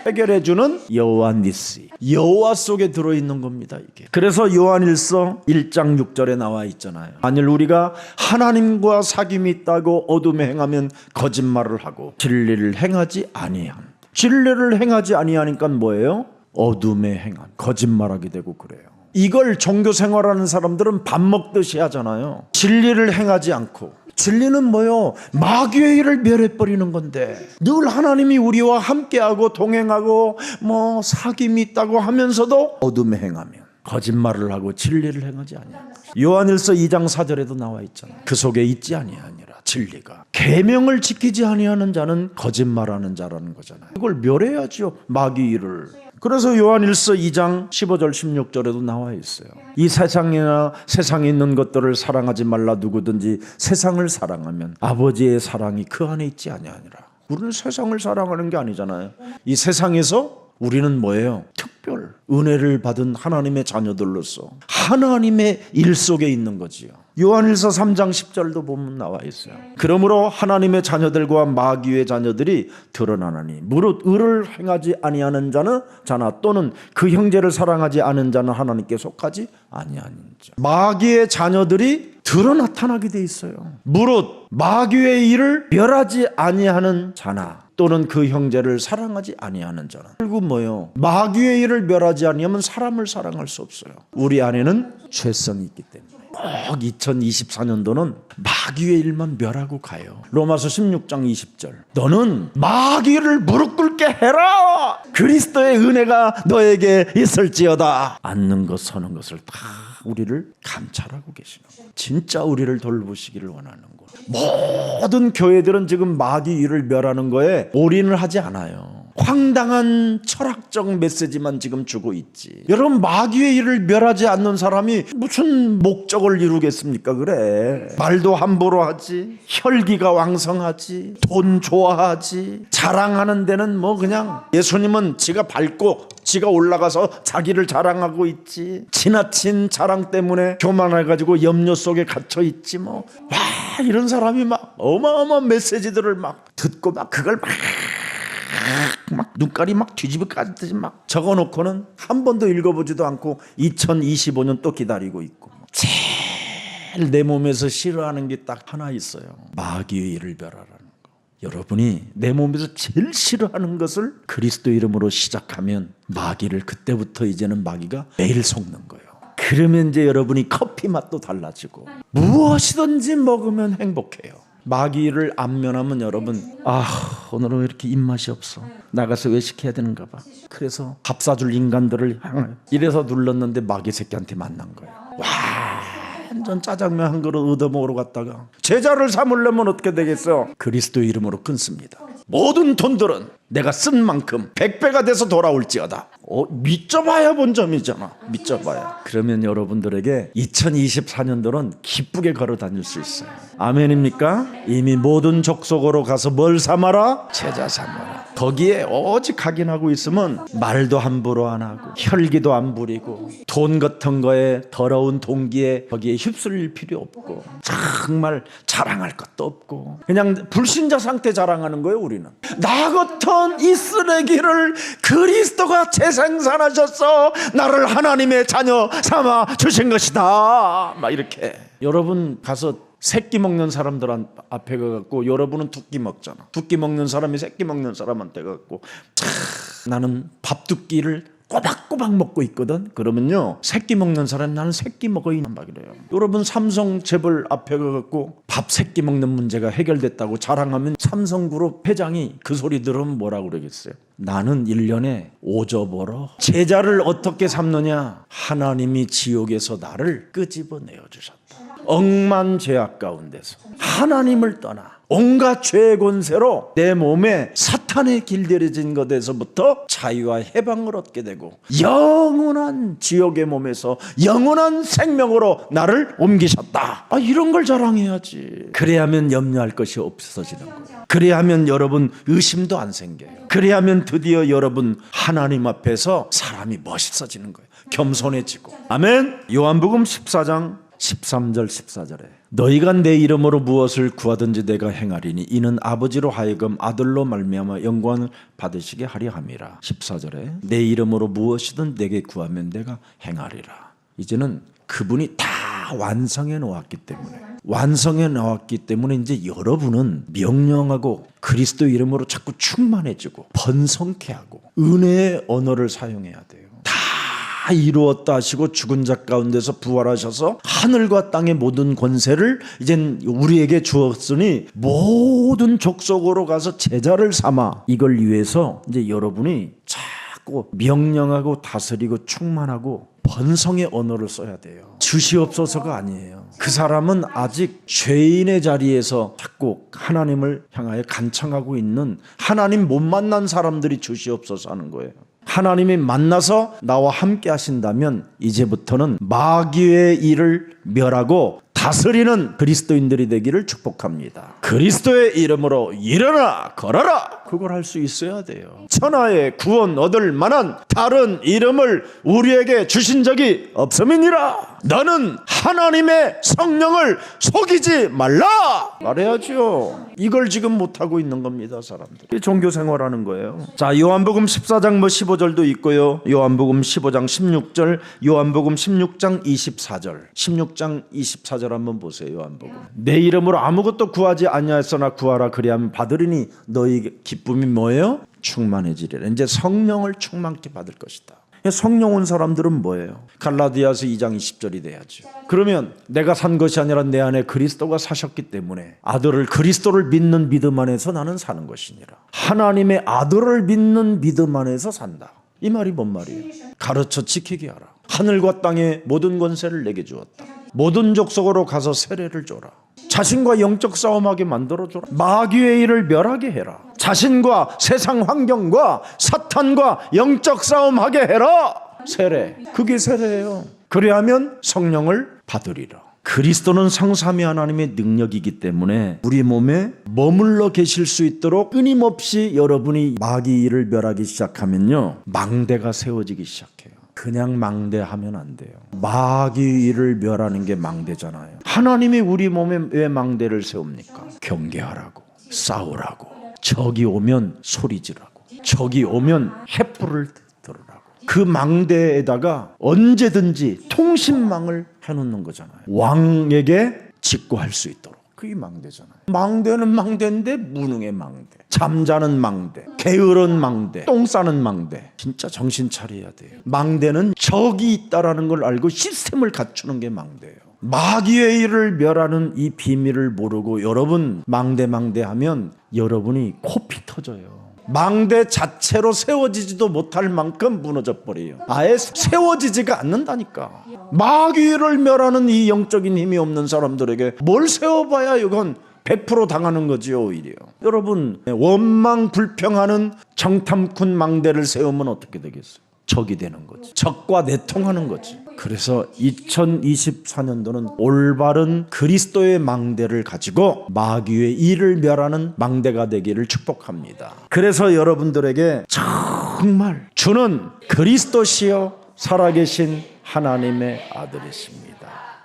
해결해주는 여호와 니시, 여호와 속에 들어있는 겁니다. 이게. 그래서 요한일서 1장 6절에 나와 있잖아요. 만일 우리가 하나님과 사귐이 있다고 어둠에 행하면 거짓말을 하고 진리를 행하지 아니함. 진리를 행하지 아니하니까 뭐예요? 어둠에 행함, 거짓말하게 되고 그래요. 이걸 종교 생활하는 사람들은 밥 먹듯이 하잖아요. 진리를 행하지 않고. 진리는 뭐요? 마귀의 일을 멸해버리는 건데, 늘 하나님이 우리와 함께하고 동행하고 뭐 사귐이 있다고 하면서도 어둠에 행하면 거짓말을 하고 진리를 행하지 아니하는 것이다. 요한일서 2장 4절에도 나와 있잖아요. 그 속에 있지 아니하니라 진리가. 계명을 지키지 아니하는 자는 거짓말하는 자라는 거잖아요. 이걸 멸해야죠, 마귀 일을. 그래서 요한일서 2장 15절 16절에도 나와 있어요. 이 세상이나 세상에 있는 것들을 사랑하지 말라. 누구든지 세상을 사랑하면 아버지의 사랑이 그 안에 있지 아니하니라. 우리는 세상을 사랑하는 게 아니잖아요. 이 세상에서 우리는 뭐예요? 특별 은혜를 받은 하나님의 자녀들로서 하나님의 일 속에 있는 거지요. 요한일서 3장 10절도 보면 나와 있어요. 그러므로 하나님의 자녀들과 마귀의 자녀들이 드러나나니 무릇 의를 행하지 아니하는 자나 또는 그 형제를 사랑하지 않은 자는 하나님께 속하지 아니하는 자. 마귀의 자녀들이 드러나타나게 돼 있어요. 무릇 마귀의 일을 멸하지 아니하는 자나 또는 그 형제를 사랑하지 아니하는 자는. 결국 뭐요? 마귀의 일을 멸하지 아니하면 사람을 사랑할 수 없어요. 우리 안에는 죄성이 있기 때문에. 꼭 2024년도는 마귀의 일만 멸하고 가요. 로마서 16장 20절. 너는 마귀를 무릎 꿇게 해라. 그리스도의 은혜가 너에게 있을지어다. 앉는 것 서는 것을 다 우리를 감찰하고 계시는 거예요. 진짜 우리를 돌보시기를 원하는 거예요. 모든 교회들은 지금 마귀 일을 멸하는 거에 올인을 하지 않아요. 황당한 철학적 메시지만 지금 주고 있지. 여러분, 마귀의 일을 멸하지 않는 사람이 무슨 목적을 이루겠습니까? 그래, 말도 함부로 하지, 혈기가 왕성하지, 돈 좋아하지, 자랑하는 데는 뭐 그냥 예수님은 지가 밟고 지가 올라가서 자기를 자랑하고 있지, 지나친 자랑 때문에 교만해가지고 염려 속에 갇혀 있지. 뭐 와, 이런 사람이 막 어마어마한 메시지들을 막 듣고 막 그걸 막 눈깔이 막 뒤집어 까듯이 막 적어놓고는 한 번도 읽어보지도 않고 2025년 또 기다리고 있고. 제일 내 몸에서 싫어하는 게 딱 하나 있어요. 마귀의 일을 멸하라는 거. 여러분이 내 몸에서 제일 싫어하는 것을 그리스도 이름으로 시작하면 마귀를 그때부터 이제는 마귀가 매일 속는 거예요. 그러면 이제 여러분이 커피 맛도 달라지고 무엇이든지 먹으면 행복해요. 마귀를 안면하면 여러분, 오늘은 왜 이렇게 입맛이 없어, 나가서 외식해야 되는가 봐. 그래서 밥 사줄 인간들을 향해 이래서 눌렀는데 마귀 새끼한테 만난 거예요. 완전 짜장면 한 그릇 얻어먹으러 갔다가 제자를 삼으려면 어떻게 되겠어? 그리스도 이름으로 끊습니다. 모든 돈들은 내가 쓴 만큼 100배가 돼서 돌아올지어다. 믿져봐야 본 점이잖아. 믿져봐야. 그러면 여러분들에게 2024년도는 기쁘게 걸어 다닐 수 있어요. 아멘입니까? 이미 모든 족속으로 가서 뭘 삼아라? 제자 삼아라. 거기에 오직 각인하고 있으면 말도 함부로 안 하고 혈기도 안 부리고 돈 같은 거에 더러운 동기에 거기에 휩쓸릴 필요 없고 정말 자랑할 것도 없고 그냥 불신자 상태 자랑하는 거예요. 우리는 나 같은 이 쓰레기를 그리스도가 재생산하셔서 나를 하나님의 자녀 삼아 주신 것이다, 막 이렇게. 여러분 가서 새끼 먹는 사람들 앞에 가갖고, 여러분은 두 끼 먹잖아. 두 끼 먹는 사람이 새끼 먹는 사람한테 가갖고, 나는 밥 두 끼를 꼬박꼬박 먹고 있거든. 그러면요, 새끼 먹는 사람이 나는 새끼 먹어 있는 막 이래요. 여러분 삼성 재벌 앞에 가갖고 밥 새끼 먹는 문제가 해결됐다고 자랑하면 삼성그룹 회장이 그 소리 들으면 뭐라고 그러겠어요? 나는 1년에 5조 벌어. 제자를 어떻게 삼느냐? 하나님이 지옥에서 나를 끄집어내어 주셨다. 억만 죄악 가운데서 하나님을 떠나 온갖 죄의 권세로 내 몸에 사탄의 길들여진 것에서부터 자유와 해방을 얻게 되고 영원한 지옥의 몸에서 영원한 생명으로 나를 옮기셨다. 이런 걸 자랑해야지. 그래야면 염려할 것이 없어지는 거예요. 그래야면 여러분 의심도 안 생겨요. 그래야면 드디어 여러분 하나님 앞에서 사람이 멋있어지는 거예요. 겸손해지고. 아멘. 요한복음 14장 13절 14절에 너희가 내 이름으로 무엇을 구하든지 내가 행하리니 이는 아버지로 하여금 아들로 말미암아 영광을 받으시게 하려 함이라. 14절에 내 이름으로 무엇이든 내게 구하면 내가 행하리라. 이제는 그분이 다 완성해 놓았기 때문에 이제 여러분은 명령하고 그리스도 이름으로 자꾸 충만해지고 번성케 하고 은혜의 언어를 사용해야 돼요. 다 이루었다 하시고 죽은 자 가운데서 부활하셔서 하늘과 땅의 모든 권세를 이젠 우리에게 주었으니 모든 족속으로 가서 제자를 삼아. 이걸 위해서 이제 여러분이 자꾸 명령하고 다스리고 충만하고 번성의 언어를 써야 돼요. 주시옵소서가 아니에요. 그 사람은 아직 죄인의 자리에서 자꾸 하나님을 향하여 간청하고 있는, 하나님 못 만난 사람들이 주시옵소서 하는 거예요. 하나님이 만나서 나와 함께 하신다면 이제부터는 마귀의 일을 멸하고 다스리는 그리스도인들이 되기를 축복합니다. 그리스도의 이름으로 일어나 걸어라. 그걸 할 수 있어야 돼요. 천하의 구원 얻을 만한 다른 이름을 우리에게 주신 적이 없음이니라. 너는 하나님의 성령을 속이지 말라 말해야죠. 이걸 지금 못하고 있는 겁니다, 사람들. 이게 종교 생활하는 거예요. 자, 요한복음 14장 15절도 있고요, 요한복음 15장 16절, 요한복음 16장 24절, 16장 24절 한번 보세요. 요한복음. 내 이름으로 아무것도 구하지 아니하였으나 구하라 그리하면 받으리니 너희 기쁨이 뭐예요? 충만해지리라. 이제 성령을 충만케 받을 것이다. 성령 온 사람들은 뭐예요? 갈라디아서 2장 20절이 돼야죠. 그러면 내가 산 것이 아니라 내 안에 그리스도가 사셨기 때문에 아들을, 그리스도를 믿는 믿음 안에서 나는 사는 것이니라. 하나님의 아들을 믿는 믿음 안에서 산다. 이 말이 뭔 말이에요? 가르쳐 지키게 하라. 하늘과 땅의 모든 권세를 내게 주었다. 모든 족속으로 가서 세례를 줘라. 자신과 영적 싸움하게 만들어줘라. 마귀의 일을 멸하게 해라. 자신과 세상 환경과 사탄과 영적 싸움하게 해라. 세례, 그게 세례예요. 그래야면 성령을 받으리라. 그리스도는 성삼위 하나님의 능력이기 때문에 우리 몸에 머물러 계실 수 있도록 끊임없이 여러분이 마귀 일을 멸하기 시작하면요, 망대가 세워지기 시작해요. 그냥 망대하면 안 돼요. 마귀 일을 멸하는 게 망대잖아요. 하나님이 우리 몸에 왜 망대를 세웁니까? 경계하라고, 싸우라고, 적이 오면 소리지라고, 적이 오면 횃불을 들으라고. 그 망대에다가 언제든지 통신망을 해놓는 거잖아요. 왕에게 직고할 수 있도록. 그게 망대잖아요. 망대는 망대인데 무능의 망대, 잠자는 망대, 게으른 망대, 똥 싸는 망대. 진짜 정신 차려야 돼요. 망대는 적이 있다라는 걸 알고 시스템을 갖추는 게 망대예요. 마귀의 일을 멸하는 이 비밀을 모르고 여러분 망대하면 여러분이 코피 터져요. 망대 자체로 세워지지도 못할 만큼 무너져 버려요. 아예 세워지지가 않는다니까. 마귀를 멸하는 이 영적인 힘이 없는 사람들에게 뭘 세워봐야 이건 100% 당하는 거지요. 오히려 여러분, 원망 불평하는 정탐꾼 망대를 세우면 어떻게 되겠어요? 적이 되는 거지. 적과 내통하는 거지. 그래서 2024년도는 올바른 그리스도의 망대를 가지고 마귀의 일을 멸하는 망대가 되기를 축복합니다. 그래서 여러분들에게 정말 주는 그리스도시요 살아계신 하나님의 아들이십니다.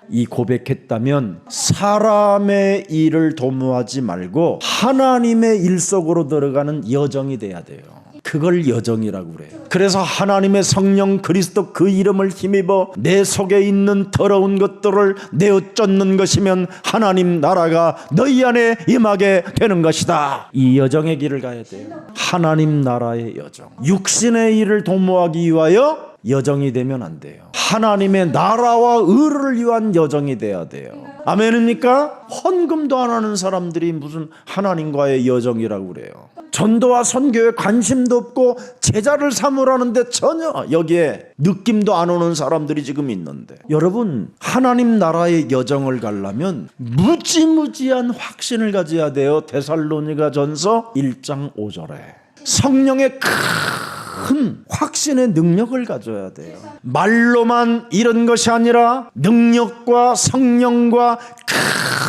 이 고백했다면 사람의 일을 도모하지 말고 하나님의 일 속으로 들어가는 여정이 돼야 돼요. 그걸 여정이라고 그래요. 그래서 하나님의 성령 그리스도 그 이름을 힘입어 내 속에 있는 더러운 것들을 내어쫓는 것이면 하나님 나라가 너희 안에 임하게 되는 것이다. 이 여정의 길을 가야 돼요. 하나님 나라의 여정. 육신의 일을 도모하기 위하여 여정이 되면 안 돼요. 하나님의 나라와 의를 위한 여정이 돼야 돼요. 아멘입니까? 헌금도 안 하는 사람들이 무슨 하나님과의 여정이라고 그래요. 전도와 선교에 관심도 없고 제자를 삼으라는데 전혀 여기에 느낌도 안 오는 사람들이 지금 있는데, 여러분 하나님 나라의 여정을 가려면 무지무지한 확신을 가져야 돼요. 데살로니가 전서 1장 5절에 성령의 큰 확신의 능력을 가져야 돼요. 말로만 이런 것이 아니라 능력과 성령과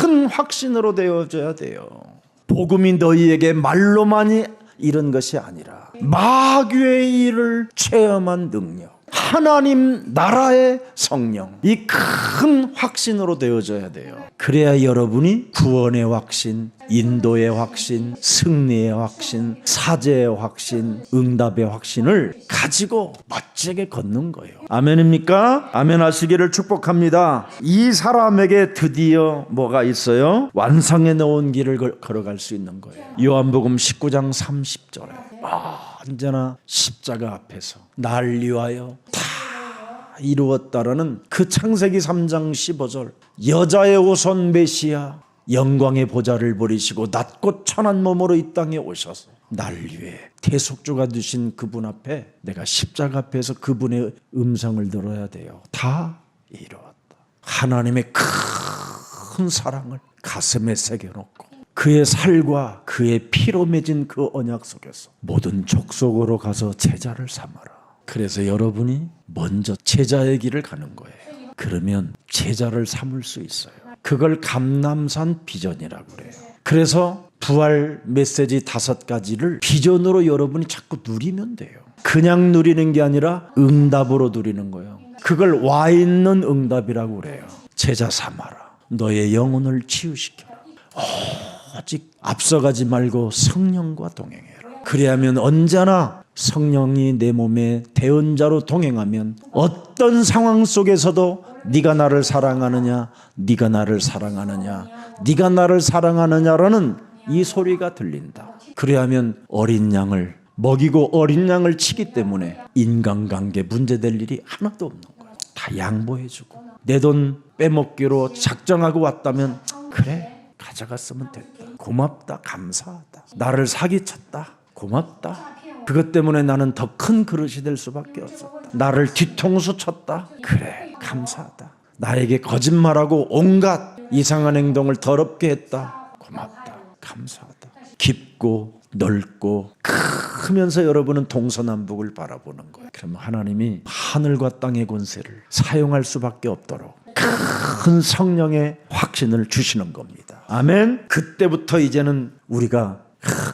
큰 확신으로 되어져야 돼요. 복음이 너희에게 말로만이 이런 것이 아니라 마귀의 일을 체험한 능력, 하나님 나라의 성령, 이 큰 확신으로 되어져야 돼요. 그래야 여러분이 구원의 확신, 인도의 확신, 승리의 확신, 사제의 확신, 응답의 확신을 가지고 멋지게 걷는 거예요. 아멘입니까? 아멘 하시기를 축복합니다. 이 사람에게 드디어 뭐가 있어요? 완성해 놓은 길을 걸어갈 수 있는 거예요. 요한복음 19장 30절에 언제나 십자가 앞에서 날 위하여 다 이루었다라는 그 창세기 3장 15절, 여자의 오손 메시아 영광의 보좌를 버리시고 낮고 천한 몸으로 이 땅에 오셔서 날 위해 대속주가 되신 그분 앞에 내가 십자가 앞에서 그분의 음성을 들어야 돼요. 다 이루었다. 하나님의 큰 사랑을 가슴에 새겨놓고 그의 살과 그의 피로 맺은 그 언약 속에서 모든 족속으로 가서 제자를 삼아라. 그래서 여러분이 먼저 제자의 길을 가는 거예요. 그러면 제자를 삼을 수 있어요. 그걸 감람산 비전이라고 그래요. 그래서 부활 메시지 5가지를 비전으로 여러분이 자꾸 누리면 돼요. 그냥 누리는 게 아니라 응답으로 누리는 거예요. 그걸 와 있는 응답이라고 그래요. 제자 삼아라. 너의 영혼을 치유시켜라. 오직 앞서가지 말고 성령과 동행해라. 그래야면 언제나 성령이 내 몸에 대언자로 동행하면 어떤 상황 속에서도 네가 나를 사랑하느냐, 네가 나를 사랑하느냐, 네가 나를 사랑하느냐라는 이 소리가 들린다. 그래야면 어린 양을 먹이고 어린 양을 치기 때문에 인간관계 문제될 일이 하나도 없는 거야. 다 양보해주고 내 돈 빼먹기로 작정하고 왔다면 그래 가져갔으면 됐다. 고맙다, 감사하다. 나를 사기쳤다, 고맙다. 그것 때문에 나는 더 큰 그릇이 될 수밖에 없었다. 나를 뒤통수 쳤다, 그래 감사하다. 나에게 거짓말하고 온갖 이상한 행동을 더럽게 했다, 고맙다, 감사하다. 깊고 넓고 크면서 여러분은 동서남북을 바라보는 거예요. 그러면 하나님이 하늘과 땅의 권세를 사용할 수밖에 없도록 큰 성령의 확신을 주시는 겁니다. 아멘. 그때부터 이제는 우리가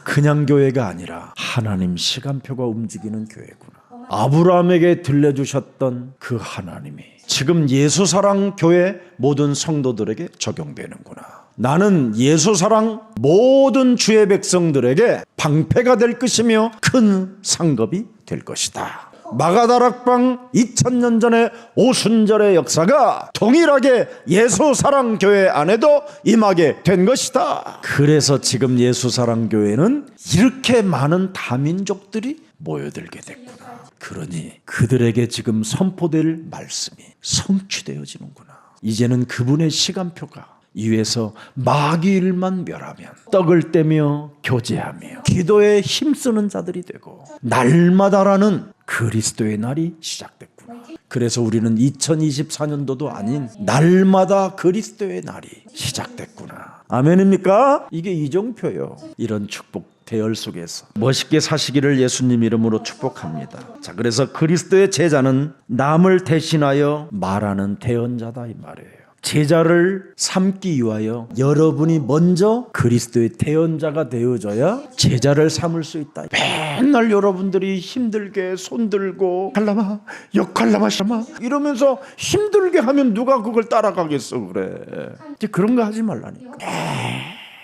그냥 교회가 아니라 하나님 시간표가 움직이는 교회구나. 아브라함에게 들려주셨던 그 하나님이 지금 예수사랑 교회 모든 성도들에게 적용되는구나. 나는 예수사랑 모든 주의 백성들에게 방패가 될 것이며 큰 상급이 될 것이다. 마가다락방 2000년 전의 오순절의 역사가 동일하게 예수사랑교회 안에도 임하게 된 것이다. 그래서 지금 예수사랑교회는 이렇게 많은 다민족들이 모여들게 됐구나. 그러니 그들에게 지금 선포될 말씀이 성취되어지는구나. 이제는 그분의 시간표가 이 위에서 마귀일만 멸하면 떡을 떼며 교제하며 기도에 힘쓰는 자들이 되고 날마다라는 그리스도의 날이 시작됐구나. 그래서 우리는 2024년도도 아닌 날마다 그리스도의 날이 시작됐구나. 아멘입니까? 이게 이정표요. 이런 축복 대열 속에서 멋있게 사시기를 예수님 이름으로 축복합니다. 자, 그래서 그리스도의 제자는 남을 대신하여 말하는 대언자다 이 말이에요. 제자를 삼기 위하여 여러분이 먼저 그리스도의 대언자가 되어줘야 제자를 삼을 수 있다. 맨날 여러분들이 힘들게 손들고 칼라마 역칼라마 샤마 이러면서 힘들게 하면 누가 그걸 따라가겠어. 그래 이제 그런 거 하지 말라니까.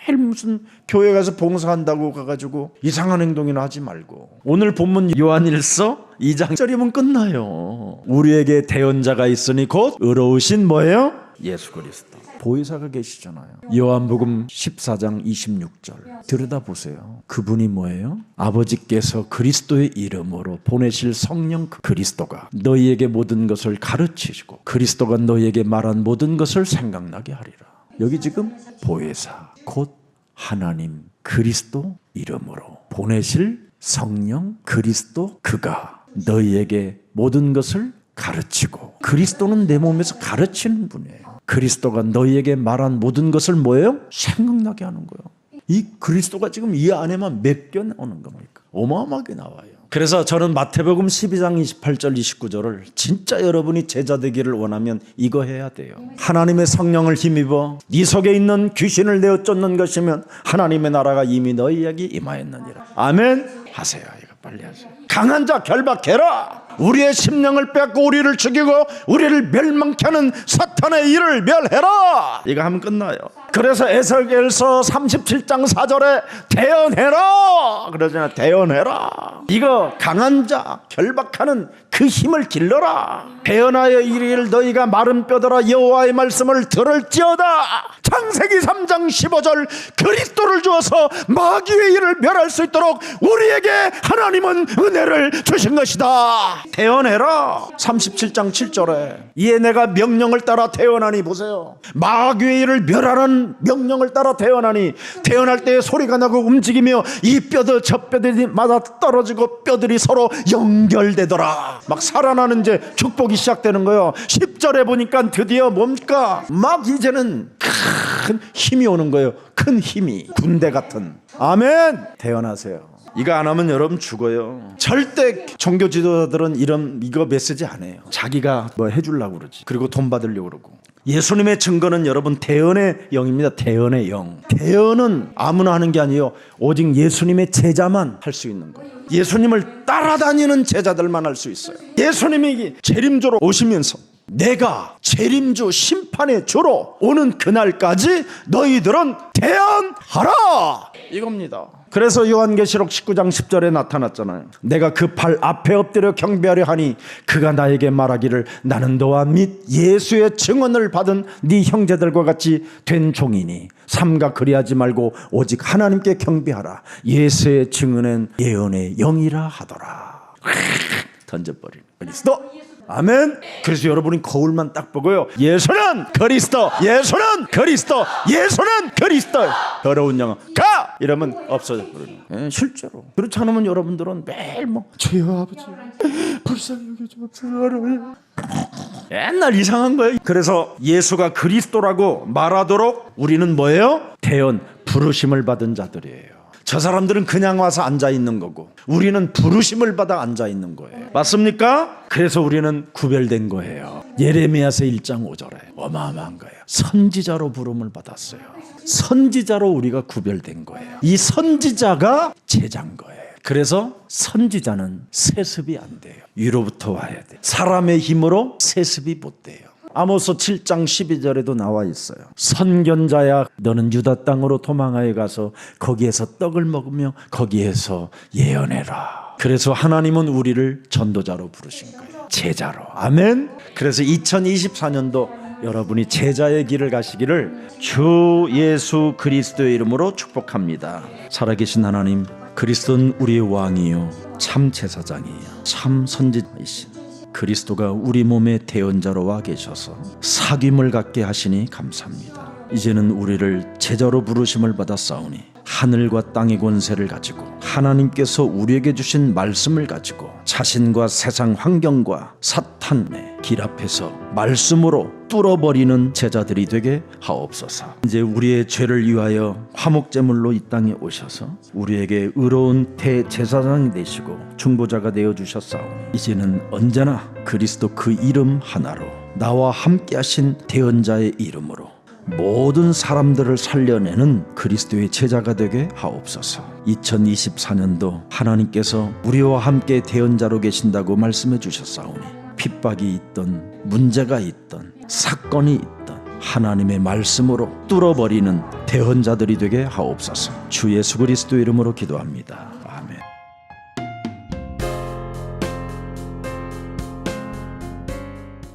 매일 무슨 교회 가서 봉사한다고 가가지고 이상한 행동이나 하지 말고 오늘 본문 요한일서 2장 1절이면 끝나요. 우리에게 대언자가 있으니 곧 의로우신 뭐예요? 예수 그리스도. 보혜사가 계시잖아요. 요한복음 14장 26절 들여다보세요. 그분이 뭐예요? 아버지께서 그리스도의 이름으로 보내실 성령 그리스도가 너희에게 모든 것을 가르치시고 그리스도가 너희에게 말한 모든 것을 생각나게 하리라. 여기 지금 보혜사 곧 하나님 그리스도 이름으로 보내실 성령 그리스도 그가 너희에게 모든 것을 가르치고 그리스도는 내 몸에서 가르치는 분이에요. 그리스도가 너희에게 말한 모든 것을 뭐예요? 생각나게 하는 거예요. 이 그리스도가 지금 이 안에만 몇 개 나오는 겁니까? 어마어마하게 나와요. 그래서 저는 마태복음 12장 28절 29절을 진짜 여러분이 제자 되기를 원하면 이거 해야 돼요. 하나님의 성령을 힘입어 네 속에 있는 귀신을 내어 쫓는 것이면 하나님의 나라가 이미 너희에게 임하였느니라. 아멘. 하세요. 이거 빨리 하세요. 강한 자 결박해라. 우리의 심령을 뺏고 우리를 죽이고 우리를 멸망케 하는 사탄의 일을 멸해라. 이거 하면 끝나요. 그래서 에스겔서 37장 4절에 대언해라 그러잖아요. 대언해라. 이거 강한 자 결박하는 그 힘을 길러라. 대언하여 이르기를 너희가 마른 뼈들아 여호와의 말씀을 들을지어다. 창세기 3장 15절 그리스도를 주어서 마귀의 일을 멸할 수 있도록 우리에게 하나님은 은혜를 주신 것이다. 대언해라. 37장 7절에 이에 내가 명령을 따라 대언하니 보세요. 마귀의 일을 멸하는 명령을 따라 대언하니 대언할 때 소리가 나고 움직이며 이 뼈들 저 뼈들이 맞아 떨어지고 뼈들이 서로 연결되더라. 막 살아나는 이제 축복이 시작되는 거예요. 10절에 보니까 드디어 뭡니까? 막 이제는 큰 힘이 오는 거예요. 큰 힘이 군대 같은. 아멘. 대언하세요. 이거 안 하면 여러분 죽어요. 절대 종교 지도자들은 이거 메시지 안 해요. 자기가 뭐 해주려고 그러지. 그리고 돈 받으려고 그러고. 예수님의 증거는 여러분 대언의 영입니다. 대언의 영. 대언은 아무나 하는 게 아니에요. 오직 예수님의 제자만 할 수 있는 거예요. 예수님을 따라다니는 제자들만 할 수 있어요. 예수님이 재림주로 오시면서 내가 재림주 심판의 주로 오는 그날까지 너희들은 대언하라, 이겁니다. 그래서 요한계시록 19장 10절에 나타났잖아요. 내가 그 발 앞에 엎드려 경배하려 하니 그가 나에게 말하기를 나는 너와 및 예수의 증언을 받은 네 형제들과 같이 된 종이니 삼가 그리하지 말고 오직 하나님께 경배하라. 예수의 증언은 예언의 영이라 하더라. 던져버리는 그리스도. 아멘. 그래서 여러분이 거울만 딱 보고요, 예수는 그리스도, 예수는 그리스도, 예수는 그리스도, 더러운 영혼 가! 이러면 없어져 버려요. 실제로. 그렇지 않으면 여러분들은 매일 주여 아버지 불쌍히 여겨주옵소서 옛날 이상한 거예요. 그래서 예수가 그리스도라고 말하도록 우리는 뭐예요? 대언, 부르심을 받은 자들이에요. 저 사람들은 그냥 와서 앉아있는 거고 우리는 부르심을 받아 앉아있는 거예요. 맞습니까? 그래서 우리는 구별된 거예요. 예레미야서 1장 5절에 어마어마한 거예요. 선지자로 부름을 받았어요. 선지자로 우리가 구별된 거예요. 이 선지자가 제자인 거예요. 그래서 선지자는 세습이 안 돼요. 위로부터 와야 돼요. 사람의 힘으로 세습이 못 돼요. 아모스 7장 12절에도 나와 있어요. 선견자야 너는 유다 땅으로 도망하여 가서 거기에서 떡을 먹으며 거기에서 예언해라. 그래서 하나님은 우리를 전도자로 부르신 거예요. 제자로. 아멘. 그래서 2024년도 여러분이 제자의 길을 가시기를 주 예수 그리스도의 이름으로 축복합니다. 살아계신 하나님, 그리스도는 우리의 왕이요 참 제사장이에요. 참 선지자이신 그리스도가 우리 몸의 대언자로 와 계셔서 사귐을 갖게 하시니 감사합니다. 이제는 우리를 제자로 부르심을 받아 싸우니 하늘과 땅의 권세를 가지고 하나님께서 우리에게 주신 말씀을 가지고 자신과 세상 환경과 사탄의 길 앞에서 말씀으로 뚫어버리는 제자들이 되게 하옵소서. 이제 우리의 죄를 위하여 화목제물로 이 땅에 오셔서 우리에게 의로운 대제사장이 되시고 중보자가 되어주셨사오니 이제는 언제나 그리스도 그 이름 하나로 나와 함께 하신 대언자의 이름으로 모든 사람들을 살려내는 그리스도의 제자가 되게 하옵소서. 2024년도 하나님께서 우리와 함께 대언자로 계신다고 말씀해 주셨사오니 핍박이 있던 문제가 있던 사건이 있던 하나님의 말씀으로 뚫어버리는 대언자들이 되게 하옵소서. 주 예수 그리스도 이름으로 기도합니다.